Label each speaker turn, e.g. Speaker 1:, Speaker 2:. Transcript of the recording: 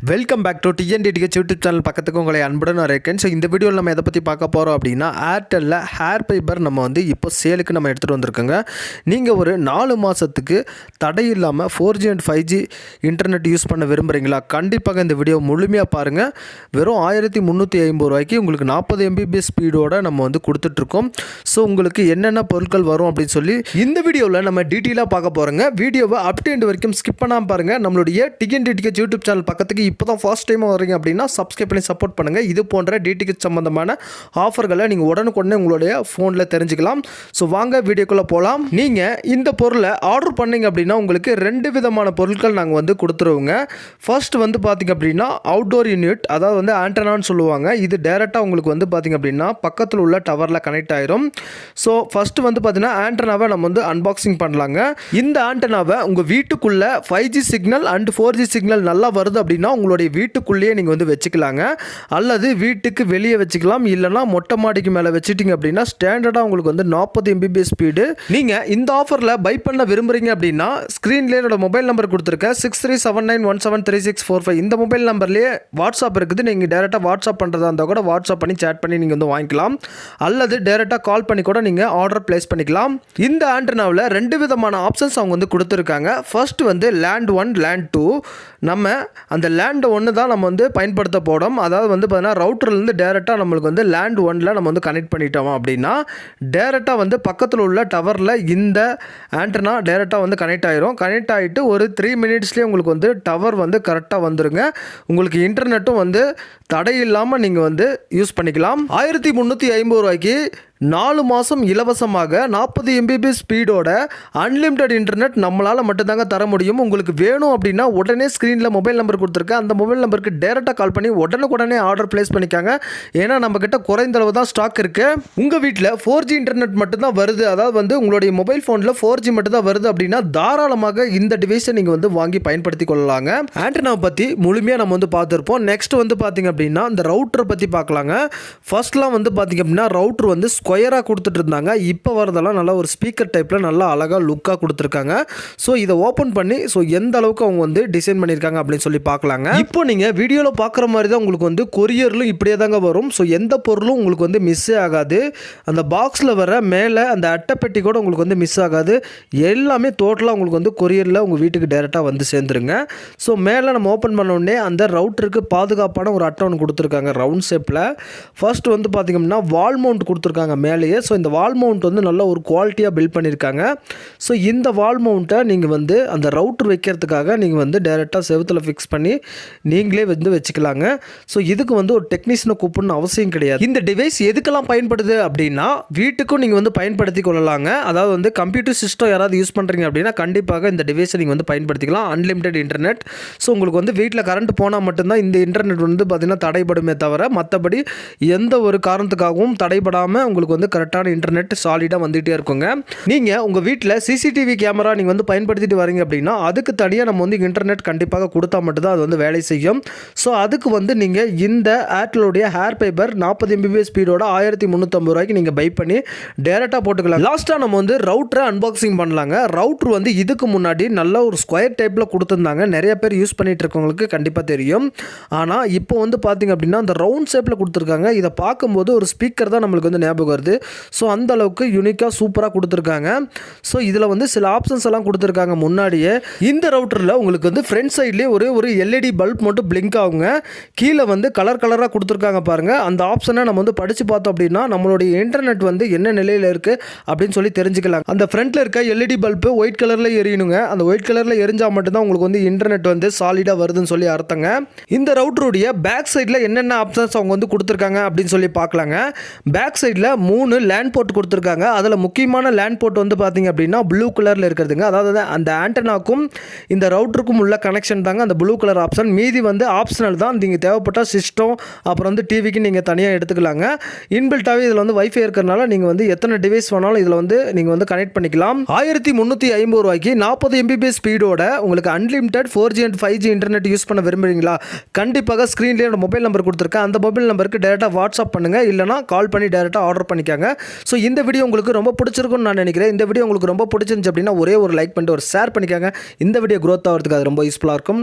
Speaker 1: Welcome back to TNDTH YouTube channel பக்கத்துக்கு உங்களை அன்புடன் வரேன். ஸோ இந்த வீடியோவில் நம்ம எதை பற்றி பார்க்க போகிறோம் அப்படின்னா, ஏர்டெல்லில் ஹேர் ஃபைபர் நம்ம வந்து இப்போ சேலுக்கு நம்ம எடுத்துகிட்டு வந்திருக்கோங்க. நீங்கள் ஒரு 4 மாதத்துக்கு தடை இல்லாமல் 4G and 5G internet use பண்ண விரும்புகிறீங்களா? கண்டிப்பாக இந்த வீடியோ முழுமையாக பாருங்கள். வெறும் 1350 ரூபாய்க்கு உங்களுக்கு 40 Mbps ஸ்பீடோடு நம்ம வந்து கொடுத்துட்ருக்கோம். ஸோ உங்களுக்கு என்னென்ன பொருட்கள் வரும் அப்படின்னு சொல்லி இந்த வீடியோவில் நம்ம டீட்டெயிலாக பார்க்க போகிறோங்க. வீடியோவை அப் டு எண்ட் வரைக்கும் ஸ்கிப் பண்ணாமல் பாருங்கள். நம்மளுடைய டிஎன்டிடிஹெச் யூடியூப் சேனல் பக்கத்துக்கு இப்போ தான் ஃபர்ஸ்ட் டைம் வரீங்க அப்படின்னா சப்ஸ்கிரைப் பண்ணி சப்போர்ட் பண்ணுங்கள். இது போன்ற டிடிஹெச் சம்பந்தமான ஆஃபர்களை நீங்கள் உடனுக்குடனே உங்களுடைய ஃபோனில் தெரிஞ்சுக்கலாம். ஸோ வாங்க வீடியோக்குள்ளே போகலாம். நீங்கள் இந்த பொருளை ஆர்டர் பண்ணிங்க அப்படின்னா உங்களுக்கு 2 விதமான பொருட்கள் நாங்கள் வந்து கொடுத்துருவோங்க. ஃபர்ஸ்ட் வந்து பார்த்திங்க அப்படின்னா அவுட்டோர் யூனிட், அதாவது வந்து ஆண்டனான்னு சொல்லுவாங்க. இது டேரெக்டாக உங்களுக்கு வந்து பார்த்திங்க அப்படின்னா பக்கத்தில் உள்ள டவரில் கனெக்ட் ஆயிரும். ஸோ ஃபஸ்ட்டு வந்து பார்த்திங்கன்னா ஆண்டனாவை நம்ம வந்து அன்பாக்சிங் பண்ணலாங்க. இந்த ஆண்டனாவை உங்கள் வீட்டுக்குள்ளே 5G signal and 4G signal நல்லா வருது அப்படின்னா உங்களுடைய வீட்டுக்குள்ளேயே நீங்கள் வந்து வச்சுக்கலாங்க. அல்லது வீட்டுக்கு வெளியே வச்சுக்கலாம். இல்லைனா மொட்டை மாடிக்கு மேலே வச்சுட்டிங்க அப்படின்னா ஸ்டாண்டர்டாக உங்களுக்கு வந்து 40 Mbps ஸ்பீடு. நீங்கள் இந்த ஆஃபரில் பை பண்ண விரும்புகிறீங்க அப்படின்னா ஸ்க்ரீன்லேயே என்னோட மொபைல் நம்பர் கொடுத்துருக்கேன், 6379173645. இந்த மொபைல் நம்பர்லேயே வாட்ஸ்அப் இருக்குது. நீங்கள் டேரெக்டாக வாட்ஸ்அப் பண்ணுறதா இருந்தால் கூட வாட்ஸ்அப் பண்ணி சேட் பண்ணி நீங்கள் வந்து வாங்கிக்கலாம். அல்லது டேரெக்டாக கால் பண்ணி கூட நீங்கள் ஆர்டர் பிளேஸ் பண்ணிக்கலாம். இந்த ஆண்டனாவில் 2 விதமான ஆப்ஷன்ஸ் அவங்க வந்து கொடுத்துருக்காங்க. ஃபர்ஸ்ட் வந்து லேண்ட் 1, லேண்ட் 2. நம்ம அந்த லேண்ட் 1 தான் நம்ம வந்து பயன்படுத்த போகிறோம். அதாவது வந்து பார்த்தீங்கன்னா ரவுட்டர்லேருந்து டேரெக்டாக நம்மளுக்கு வந்து லேண்ட் 1ல் நம்ம வந்து கனெக்ட் பண்ணிட்டோம் அப்படின்னா டேரெக்டாக வந்து பக்கத்தில் உள்ள டவரில் இந்த ஆண்டனா டேரெக்டாக வந்து கனெக்ட் ஆகிரும். கனெக்ட் ஆகிட்டு ஒரு 3 மினிட்ஸ்லேயே உங்களுக்கு வந்து டவர் வந்து கரெக்டாக வந்துருங்க. உங்களுக்கு இன்டர்நெட்டும் வந்து தடை இல்லாமல் நீங்கள் வந்து யூஸ் பண்ணிக்கலாம். 1350 ரூபாய்க்கு 4 மாதம் இலவசமாக 40 Mbps ஸ்பீடோட அன்லிமிட்டட் இன்டர்நெட் நம்மளால் மட்டும்தாங்க தர முடியும். உங்களுக்கு வேணும் அப்படின்னா உடனே ஸ்க்ரீனில் மொபைல் நம்பர் கொடுத்துருக்கேன். அந்த மொபைல் நம்பருக்கு டேரெக்டாக கால் பண்ணி உடனுக்குடனே ஆர்டர் பிளேஸ் பண்ணிக்காங்க. ஏன்னா நம்மக்கிட்ட குறைந்த அளவு தான் ஸ்டாக் இருக்குது. உங்கள் வீட்டில் 4G இன்டர்நெட் மட்டும்தான் வருது, அதாவது வந்து உங்களுடைய மொபைல் ஃபோனில் 4G மட்டும்தான் வருது அப்படின்னா தாராளமாக இந்த டிவைஸை நீங்கள் வந்து வாங்கி பயன்படுத்தி கொள்ளலாங்க. ஆண்டனாவை பற்றி முழுமையாக நம்ம வந்து பார்த்துருப்போம். நெக்ஸ்ட் வந்து பார்த்திங்க அப்படின்னா இந்த ரவுட்டரை பற்றி பார்க்கலாங்க. ஃபர்ஸ்ட்லாம் வந்து பார்த்திங்க அப்படின்னா ரவுட்டர் வந்து ஸ்கொயராக கொடுத்துட்டு இருந்தாங்க. இப்போ வரதெல்லாம் நல்லா ஒரு ஸ்பீக்கர் டைப்பில் நல்லா அழகாக லுக்காக கொடுத்துருக்காங்க. ஸோ இதை ஓப்பன் பண்ணி ஸோ எந்த அளவுக்கு அவங்க வந்து டிசைன் பண்ணியிருக்காங்க அப்படின்னு சொல்லி பார்க்கலாங்க. இப்போ நீங்கள் வீடியோவில் பார்க்குற மாதிரி தான் உங்களுக்கு வந்து கொரியர்லும் இப்படியே தாங்க வரும். ஸோ எந்த பொருளும் உங்களுக்கு வந்து மிஸ்ஸே ஆகாது. அந்த பாக்ஸில் வர மேலே அந்த அட்டைப்பெட்டி கூட உங்களுக்கு வந்து மிஸ் ஆகாது. எல்லாமே டோட்டலாக உங்களுக்கு வந்து கொரியரில் உங்கள் வீட்டுக்கு டேரெக்டாக வந்து சேர்ந்துருங்க. ஸோ மேலே நம்ம ஓப்பன் பண்ண உடனே அந்த ரவுட்டருக்கு பாதுகாப்பான ஒரு அட்டை ஒன்று கொடுத்துருக்காங்க ரவுண்ட் ஷேப்பில். ஃபர்ஸ்ட் வந்து பார்த்திங்க அப்படின்னா வால் மவுண்ட் கொடுத்துருக்காங்க மேலேயே. ஸோ இந்த வால் மவுண்ட் வந்து நல்ல ஒரு குவாலிட்டியாக பில்ட் பண்ணியிருக்காங்க. ஸோ இந்த வால் மவுண்ட்டை நீங்கள் வந்து அந்த ரவுட்டர் வைக்கிறதுக்காக நீங்கள் வந்து டேரெக்டாக செவுத்தில் ஃபிக்ஸ் பண்ணி நீங்களே வந்து வச்சுக்கலாங்க. ஸோ இதுக்கு வந்து ஒரு டெக்னீஷியனை கூப்பிடணும் அவசியம் கிடையாது. இந்த டிவைஸ் எதுக்கெல்லாம் பயன்படுது அப்படின்னா வீட்டுக்கும் நீங்கள் வந்து பயன்படுத்தி கொள்ளலாங்க. அதாவது வந்து கம்ப்யூட்டர் சிஸ்டம் யாராவது யூஸ் பண்ணுறீங்க அப்படின்னா கண்டிப்பாக இந்த டிவைஸை நீங்கள் வந்து பயன்படுத்திக்கலாம். Unlimited internet. ஸோ உங்களுக்கு வந்து வீட்டில் கரண்ட் போனால் மட்டும்தான் இந்த இன்டர்நெட் வந்து பார்த்திங்கன்னா தடைபடுமே தவிர மற்றபடி எந்த ஒரு காரணத்துக்காகவும் தடைபடாமல் உங்களுக்கு வந்து கரெக்டான இன்டர்நெட் சாலிடாக வந்துகிட்டே இருக்குங்க. நீங்கள் உங்கள் வீட்டில் சிசிடிவி கேமரா நீங்கள் வந்து பயன்படுத்திட்டு வரீங்க அப்படின்னா அதுக்கு தனியாக நம்ம வந்து இன்டர்நெட் கண்டிப்பாக கொடுத்தா மட்டும்தான் அது வந்து வேலை செய்யும். ஸோ அதுக்கு வந்து நீங்கள் இந்த ஏர்டெல்லுடைய ஹேர் ஃபைபர் 40 Mbps ஸ்பீடோட 1350 ரூபாய்க்கு நீங்கள் பை பண்ணி டேரெக்டாக போட்டுக்கலாம். லாஸ்ட்டாக நம்ம வந்து ரவுட்டரை அன்பாக்சிங் பண்ணலாங்க. ரவுட்டர் வந்து இதுக்கு முன்னாடி நல்ல ஒரு ஸ்கொயர் டைப்பில் கொடுத்துருந்தாங்க. நிறைய பேர் யூஸ் பண்ணிட்டு இருக்கவங்களுக்கு கண்டிப்பாக தெரியும். ஆனால் இப்போ வந்து பார்த்திங்க அப்படின்னா அந்த ரவுண்ட் ஷேப்பில் கொடுத்துருக்காங்க. இதை பார்க்கும்போது ஒரு ஸ்பீக்கர் தான் நம்மளுக்கு வந்து ஞாபகம் வருது. ஸோ அந்த அளவுக்கு யூனிக்காக சூப்பராக கொடுத்துருக்காங்க. ஸோ இதில் வந்து சில ஆப்ஷன்ஸ் எல்லாம் கொடுத்துருக்காங்க முன்னாடியே. இந்த ரவுட்டரில் உங்களுக்கு வந்து ஃப்ரண்ட் சைட்லேயே ஒரு எல்இடி பல்ப் மட்டும் பிளிங்க் ஆகுங்க. கீழே வந்து கலராக கொடுத்துருக்காங்க பாருங்கள். அந்த ஆப்ஷனை நம்ம வந்து படித்து பார்த்தோம் அப்படின்னா நம்மளுடைய இன்டர்நெட் வந்து என்ன நிலையில் இருக்குது அப்படின்னு சொல்லி தெரிஞ்சுக்கலாம். அந்த ஃப்ரண்ட்டில் இருக்க எல்இடி பல்பு ஒயிட் கலரில் எரியணுங்க. அந்த ஒயிட் கலரில் எரிஞ்சால் மட்டும்தான் உங்களுக்கு வந்து இன்டர்நெட் வந்து சாலிடாக வருதுன்னு சொல்லி அர்த்தங்க. இந்த ரவுட்டருடைய பேக் சைடில் என்னென்ன ஆப்ஷன்ஸ் அவங்க வந்து கொடுத்துருக்காங்க அப்படின்னு சொல்லி பார்க்கலாங்க. பேக் சைடில் 3 லேண்ட் போர்ட் கொடுத்துருக்காங்க. அதில் முக்கியமான லேண்ட் போர்ட் வந்து பார்த்திங்க அப்படின்னா ப்ளூ கலரில் இருக்கிறதுங்க. அதாவது அந்த ஆண்டனாக்கும் இந்த ரவுட்டருக்கும் உள்ள கனெக்ஷன் தாங்க அந்த ப்ளூ கலர் ஆப்ஷன். மீதி வந்து ஆப்ஷனல் தான். நீங்கள் தேவைப்பட்டால் சிஸ்டம் அப்புறம் வந்து டிவிக்கு நீங்கள் தனியாக எடுத்துக்கலாங்க. இன்பில்ட்டாகவே இதில் வந்து வைஃபை இருக்கிறனால நீங்கள் வந்து எத்தனை டிவைஸ் வேணாலும் இதில் வந்து நீங்கள் வந்து கனெக்ட் பண்ணிக்கலாம். 1350 ரூபாய்க்கு 40 Mbps ஸ்பீடோட உங்களுக்கு unlimited 4G and 5G internet use பண்ண விரும்புகிறீங்களா? கண்டிப்பாக ஸ்க்ரீன்லேயே மொபைல் நம்பர் கொடுத்துருக்கேன். அந்த மொபைல் நம்பருக்கு டேரெக்டாக வாட்ஸ்அப் பண்ணுங்கள். இல்லைனா கால் பண்ணி டேரெக்டாக ஆர்டர் பண்ணிக்காங்க. ஸோ இந்த வீடியோ உங்களுக்கு ரொம்ப பிடிச்சிருக்குன்னு நான் நினைக்கிறேன். இந்த வீடியோ உங்களுக்கு ரொம்ப பிடிச்சிருந்துச்சு அப்படின்னா ஒரே ஒரு லைக் பண்ணிட்டு ஒரு ஷேர் பண்ணிக்காங்க. இந்த வீடியோ growth ஆகிறதுக்கு அது ரொம்ப யூஸ்ஃபுல்லாக இருக்கும்.